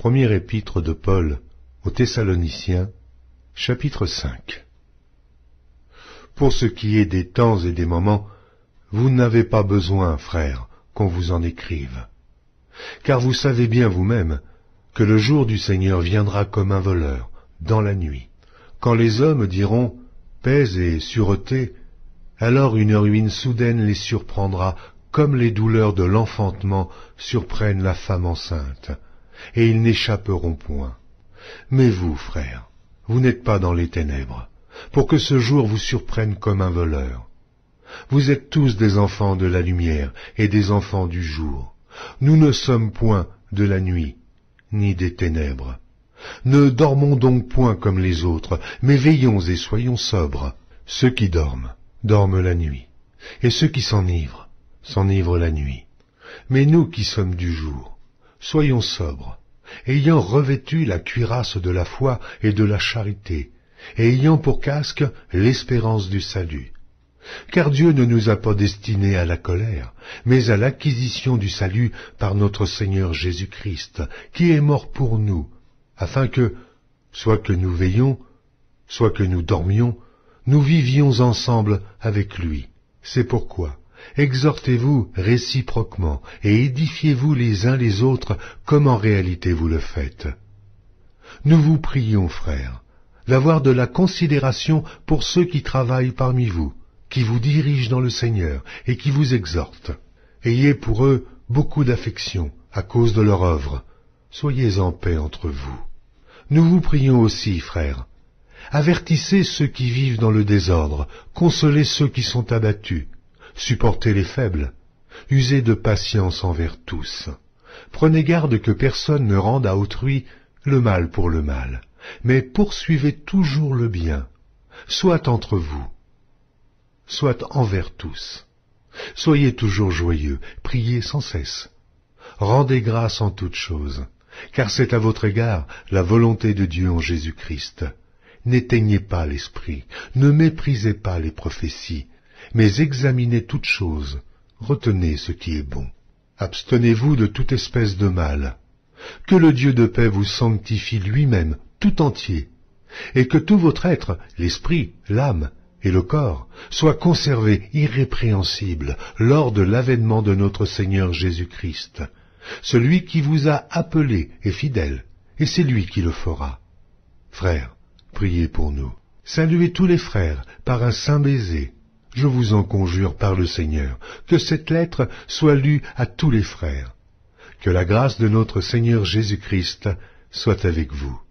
Première épître de Paul aux Thessaloniciens, chapitre 5. Pour ce qui est des temps et des moments, vous n'avez pas besoin, frères, qu'on vous en écrive. Car vous savez bien vous-même que le jour du Seigneur viendra comme un voleur, dans la nuit. Quand les hommes diront « paix et sûreté », alors une ruine soudaine les surprendra, comme les douleurs de l'enfantement surprennent la femme enceinte, et ils n'échapperont point. Mais vous, frères, vous n'êtes pas dans les ténèbres, pour que ce jour vous surprenne comme un voleur. Vous êtes tous des enfants de la lumière et des enfants du jour. Nous ne sommes point de la nuit, ni des ténèbres. Ne dormons donc point comme les autres, mais veillons et soyons sobres. Ceux qui dorment, dorment la nuit, et ceux qui s'enivrent, s'enivrent la nuit. Mais nous qui sommes du jour, soyons sobres, ayant revêtu la cuirasse de la foi et de la charité, et ayant pour casque l'espérance du salut. Car Dieu ne nous a pas destinés à la colère, mais à l'acquisition du salut par notre Seigneur Jésus-Christ, qui est mort pour nous, afin que, soit que nous veillions, soit que nous dormions, nous vivions ensemble avec lui. C'est pourquoi, exhortez-vous réciproquement et édifiez-vous les uns les autres comme en réalité vous le faites. Nous vous prions, frères, d'avoir de la considération pour ceux qui travaillent parmi vous, qui vous dirigent dans le Seigneur et qui vous exhortent. Ayez pour eux beaucoup d'affection à cause de leur œuvre. Soyez en paix entre vous. Nous vous prions aussi, frères. Avertissez ceux qui vivent dans le désordre, consolez ceux qui sont abattus, supportez les faibles, usez de patience envers tous. Prenez garde que personne ne rende à autrui le mal pour le mal, mais poursuivez toujours le bien, soit entre vous, soit envers tous. Soyez toujours joyeux, priez sans cesse. Rendez grâce en toutes choses, car c'est à votre égard la volonté de Dieu en Jésus-Christ. N'éteignez pas l'esprit, ne méprisez pas les prophéties, mais examinez toutes choses, retenez ce qui est bon. Abstenez-vous de toute espèce de mal. Que le Dieu de paix vous sanctifie lui-même, tout entier, et que tout votre être, l'esprit, l'âme et le corps, soit conservé irrépréhensible lors de l'avènement de notre Seigneur Jésus-Christ. Celui qui vous a appelé est fidèle, et c'est lui qui le fera. Frères, priez pour nous. Saluez tous les frères par un saint baiser. Je vous en conjure par le Seigneur, que cette lettre soit lue à tous les frères. Que la grâce de notre Seigneur Jésus-Christ soit avec vous.